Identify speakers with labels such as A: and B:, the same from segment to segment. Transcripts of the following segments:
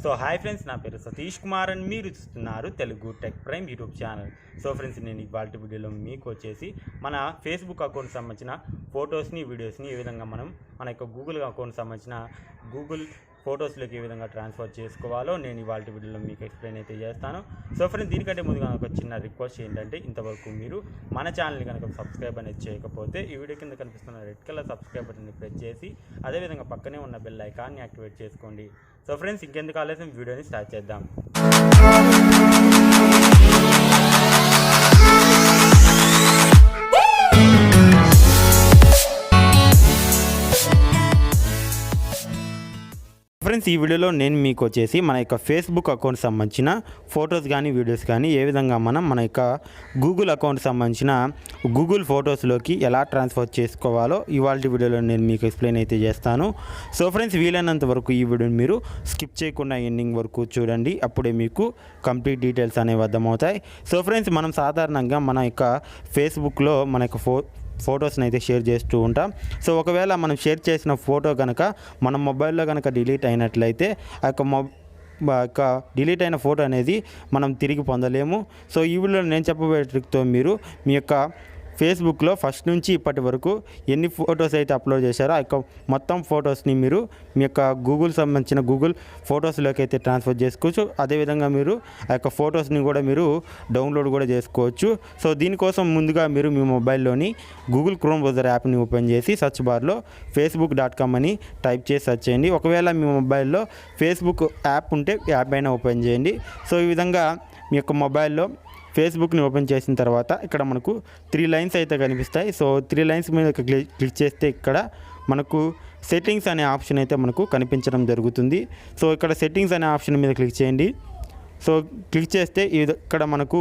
A: So hi friends, నా పేరు సతీష్ కుమార్ అని మీరు చూస్తున్నారు Telugu tech prime YouTube channel. So friends, నేను ఇవాళ వీడియోలో మీకు వచ్చేసి మన ఫేస్బుక్ అకౌంట్ సంబంధించిన ఫొటోస్ని వీడియోస్ని ఏ విధంగా మనం మన యొక్క గూగుల్ అకౌంట్ సంబంధించిన గూగుల్ ఫొటోస్లోకి ఏ విధంగా ట్రాన్స్ఫర్ చేసుకోవాలో నేను ఇవాళ వీడియోలో మీకు ఎక్స్ప్లెయిన్ అయితే చేస్తాను. సో ఫ్రెండ్స్, దీనికంటే ముందుగా ఒక చిన్న రిక్వెస్ట్ ఏంటంటే, ఇంతవరకు మీరు మన ఛానల్ని కనుక సబ్స్క్రైబ్ అనేది చేయకపోతే ఈ వీడియో కింద కనిపిస్తున్న రెడ్ కలర్ సబ్స్క్రైబ్ బటన్ని ప్రెస్ చేసి అదేవిధంగా పక్కనే ఉన్న బెల్ ఐకాన్ని యాక్టివేట్ చేసుకోండి. సో ఫ్రెండ్స్, ఇంకెందుకు ఆలస్యం వీడియోని స్టార్ట్ చేద్దాం. ఫ్రెండ్స్, ఈ వీడియోలో నేను మీకు వచ్చేసి మన యొక్క ఫేస్బుక్ అకౌంట్ సంబంధించిన ఫొటోస్ కానీ వీడియోస్ కానీ ఏ విధంగా మనం మన యొక్క గూగుల్ అకౌంట్ సంబంధించిన గూగుల్ ఫొటోస్లోకి ఎలా ట్రాన్స్ఫర్ చేసుకోవాలో ఇవాళ వీడియోలో నేను మీకు ఎక్స్ప్లెయిన్ అయితే చేస్తాను. సో ఫ్రెండ్స్, వీలైనంత వరకు ఈ వీడియోని మీరు స్కిప్ చేయకుండా ఎండింగ్ వరకు చూడండి, అప్పుడే మీకు కంప్లీట్ డీటెయిల్స్ అనేవి అర్థమవుతాయి. సో ఫ్రెండ్స్, మనం సాధారణంగా మన యొక్క ఫేస్బుక్లో మన యొక్క ఫొటోస్ని అయితే షేర్ చేస్తూ ఉంటాం. సో ఒకవేళ మనం షేర్ చేసిన ఫోటో కనుక మన మొబైల్లో కనుక డిలీట్ అయినట్లయితే ఆ యొక్క డిలీట్ అయిన ఫోటో అనేది మనం తిరిగి పొందలేము. సో ఈ వీడియోలో నేను చెప్పబోయే ట్రిక్తో మీరు మీ యొక్క ఫేస్బుక్లో ఫస్ట్ నుంచి ఇప్పటి వరకు ఎన్ని ఫొటోస్ అయితే అప్లోడ్ చేశారో ఆ యొక్క మొత్తం ఫొటోస్ని మీరు మీ యొక్క గూగుల్ సంబంధించిన గూగుల్ ఫొటోస్లోకి అయితే ట్రాన్స్ఫర్ చేసుకోవచ్చు. అదేవిధంగా మీరు ఆ యొక్క ఫొటోస్ని కూడా మీరు డౌన్లోడ్ కూడా చేసుకోవచ్చు. సో దీనికోసం ముందుగా మీరు మీ మొబైల్లోని గూగుల్ క్రోమ్ బ్రౌజర్ యాప్ని ఓపెన్ చేసి సర్చ్ బార్లో facebook.com అని టైప్ చేసి సర్చ్ చేయండి. ఒకవేళ మీ మొబైల్లో ఫేస్బుక్ యాప్ ఉంటే యాప్ అయినా ఓపెన్ చేయండి. సో ఈ విధంగా మీ యొక్క మొబైల్లో ఫేస్బుక్ని ఓపెన్ చేసిన తర్వాత ఇక్కడ మనకు 3 లైన్స్ అయితే కనిపిస్తాయి. సో 3 లైన్స్ మీద క్లిక్ చేస్తే ఇక్కడ మనకు సెట్టింగ్స్ అనే ఆప్షన్ అయితే మనకు కనిపించడం జరుగుతుంది. సో ఇక్కడ సెట్టింగ్స్ అనే ఆప్షన్ మీద క్లిక్ చేయండి. సో క్లిక్ చేస్తే ఇక్కడ మనకు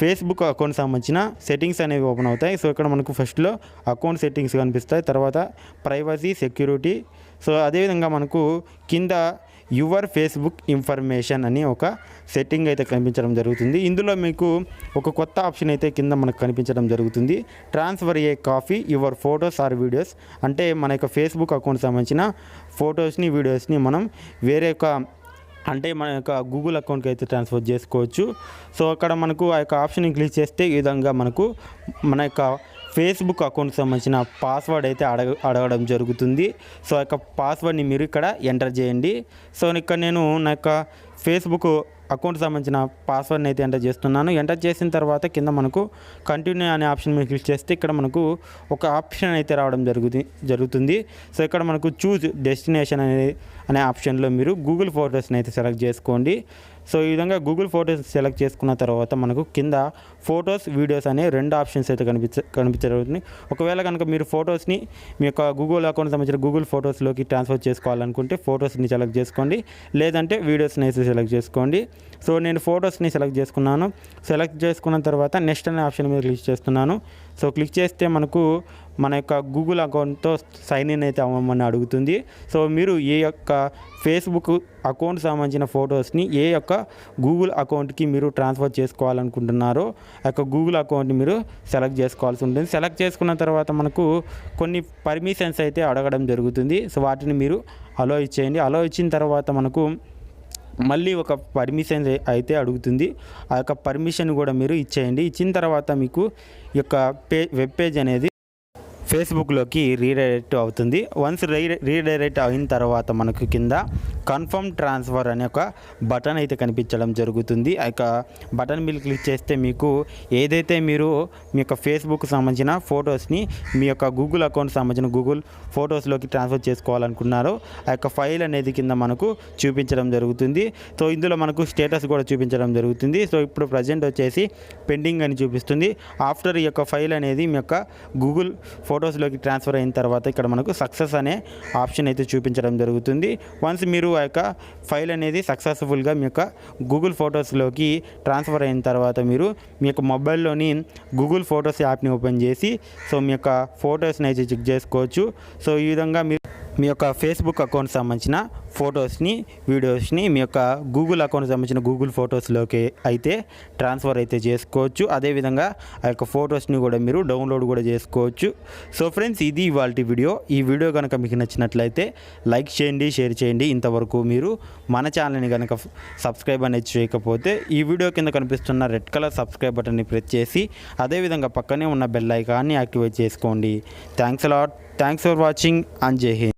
A: ఫేస్బుక్ అకౌంట్ సంబంధించిన సెట్టింగ్స్ అనేవి ఓపెన్ అవుతాయి. సో ఇక్కడ మనకు ఫస్ట్లో అకౌంట్ సెట్టింగ్స్ కనిపిస్తాయి, తర్వాత ప్రైవసీ, సెక్యూరిటీ. సో అదేవిధంగా మనకు కింద యువర్ ఫేస్బుక్ ఇన్ఫర్మేషన్ అని ఒక సెట్టింగ్ అయితే కనిపించడం జరుగుతుంది. ఇందులో మీకు ఒక కొత్త ఆప్షన్ అయితే కింద మనకు కనిపించడం జరుగుతుంది. Transfer a copy your photos or videos. అంటే మన యొక్క ఫేస్బుక్ అకౌంట్ సంబంధించిన ఫొటోస్ని వీడియోస్ని మనం వేరే మన యొక్క గూగుల్ అకౌంట్కి అయితే ట్రాన్స్ఫర్ చేసుకోవచ్చు. సో అక్కడ మనకు ఆ యొక్క ఆప్షన్ని క్లిక్ చేస్తే ఈ విధంగా మనకు మన యొక్క ఫేస్బుక్ అకౌంట్కి సంబంధించిన పాస్వర్డ్ అయితే అడగడం జరుగుతుంది. సో ఆ యొక్క పాస్వర్డ్ని మీరు ఇక్కడ ఎంటర్ చేయండి. సో ఇక్కడ నేను నా యొక్క ఫేస్బుక్ అకౌంట్ సంబంధించిన పాస్వర్డ్ని అయితే ఎంటర్ చేస్తున్నాను. ఎంటర్ చేసిన తర్వాత కింద మనకు కంటిన్యూ అనే ఆప్షన్ మీద క్లిక్ చేస్తే ఇక్కడ మనకు ఒక ఆప్షన్ అయితే రావడం జరుగుతుంది. సో ఇక్కడ మనకు చూజ్ డెస్టినేషన్ అనే ఆప్షన్లో మీరు గూగుల్ ఫొటోస్ని అయితే సెలెక్ట్ చేసుకోండి. సో ఈ విధంగా గూగుల్ ఫొటోస్ సెలెక్ట్ చేసుకున్న తర్వాత మనకు కింద ఫొటోస్, వీడియోస్ అనే 2 ఆప్షన్స్ అయితే కనిపించబడుతుంది. ఒకవేళ కనుక మీరు ఫొటోస్ని మీ యొక్క గూగుల్ అకౌంట్ సంబంధించిన గూగుల్ ఫొటోస్లోకి ట్రాన్స్ఫర్ చేసుకోవాలనుకుంటే ఫొటోస్ని సెలెక్ట్ చేసుకోండి, లేదంటే వీడియోస్ని అయితే సెలెక్ట్ చేసుకోండి. సో నేను ఫొటోస్ని సెలెక్ట్ చేసుకున్నాను. సెలెక్ట్ చేసుకున్న తర్వాత నెక్స్ట్ అనే ఆప్షన్ మీద క్లిక్ చేస్తున్నాను. సో క్లిక్ చేస్తే మనకు మన యొక్క గూగుల్ అకౌంట్తో సైన్ ఇన్ అయితే అవ్వమని అడుగుతుంది. సో మీరు ఏ యొక్క ఫేస్బుక్ అకౌంట్ సంబంధించిన ఫొటోస్ని ఏ యొక్క గూగుల్ అకౌంట్కి మీరు ట్రాన్స్ఫర్ చేసుకోవాలనుకుంటున్నారో ఆ యొక్క గూగుల్ అకౌంట్ని మీరు సెలెక్ట్ చేసుకోవాల్సి ఉంటుంది. సెలెక్ట్ చేసుకున్న తర్వాత మనకు కొన్ని పర్మిషన్స్ అయితే అడగడం జరుగుతుంది. సో వాటిని మీరు అలో ఇచ్చేయండి. అలో ఇచ్చిన తర్వాత మనకు మళ్ళీ ఒక పర్మిషన్ అయితే అడుగుతుంది. ఆ యొక్క పర్మిషన్ కూడా మీరు ఇచ్చేయండి. ఇచ్చిన తర్వాత మీకు ఈ యొక్క వెబ్ పేజ్ అనేది ఫేస్బుక్లోకి రీడైరెక్ట్ అవుతుంది. వన్స్ రీడైరెక్ట్ అయిన తర్వాత మనకు కింద కన్ఫర్మ్ ట్రాన్స్ఫర్ అనే ఒక బటన్ అయితే కనిపించడం జరుగుతుంది. ఆ యొక్క బటన్ మీద క్లిక్ చేస్తే మీకు ఏదైతే మీరు మీ యొక్క ఫేస్బుక్ సంబంధించిన ఫొటోస్ని మీ యొక్క గూగుల్ అకౌంట్ సంబంధించిన గూగుల్ ఫొటోస్లోకి ట్రాన్స్ఫర్ చేసుకోవాలనుకున్నారో ఆ యొక్క ఫైల్ అనేది కింద మనకు చూపించడం జరుగుతుంది. సో ఇందులో మనకు స్టేటస్ కూడా చూపించడం జరుగుతుంది. సో ఇప్పుడు ప్రజెంట్ వచ్చేసి పెండింగ్ అని చూపిస్తుంది. ఆఫ్టర్ ఈ యొక్క ఫైల్ అనేది మీ యొక్క గూగుల్ ఫొటోస్లోకి ట్రాన్స్ఫర్ అయిన తర్వాత ఇక్కడ మనకు సక్సెస్ అనే ఆప్షన్ అయితే చూపించడం జరుగుతుంది. వన్స్ మీరు ఆ యొక్క ఫైల్ అనేది సక్సెస్ఫుల్గా మీ యొక్క గూగుల్ ఫొటోస్లోకి ట్రాన్స్ఫర్ అయిన తర్వాత మీరు మీ యొక్క మొబైల్లోని గూగుల్ ఫొటోస్ యాప్ని ఓపెన్ చేసి సో మీ యొక్క ఫొటోస్ని అయితే చెక్ చేసుకోవచ్చు. సో ఈ విధంగా మీరు మీ యొక్క ఫేస్బుక్ అకౌంట్ సంబంధించిన ఫొటోస్ని వీడియోస్ని మీ యొక్క గూగుల్ అకౌంట్కి సంబంధించిన గూగుల్ ఫొటోస్లోకి అయితే ట్రాన్స్ఫర్ అయితే చేసుకోవచ్చు. అదేవిధంగా ఆ యొక్క ఫొటోస్ని కూడా మీరు డౌన్లోడ్ కూడా చేసుకోవచ్చు. సో ఫ్రెండ్స్, ఇది ఇవాళ వీడియో. ఈ వీడియో కనుక మీకు నచ్చినట్లయితే లైక్ చేయండి, షేర్ చేయండి. ఇంతవరకు మీరు మన ఛానల్ని కనుక సబ్స్క్రైబ్ అనేది చేయకపోతే ఈ వీడియో కింద కనిపిస్తున్న రెడ్ కలర్ సబ్స్క్రైబ్ బటన్ని ప్రెస్ చేసి అదేవిధంగా పక్కనే ఉన్న బెల్ ఐకాన్ని యాక్టివేట్ చేసుకోండి. Thanks a lot. Thanks for watching and జై హింద్.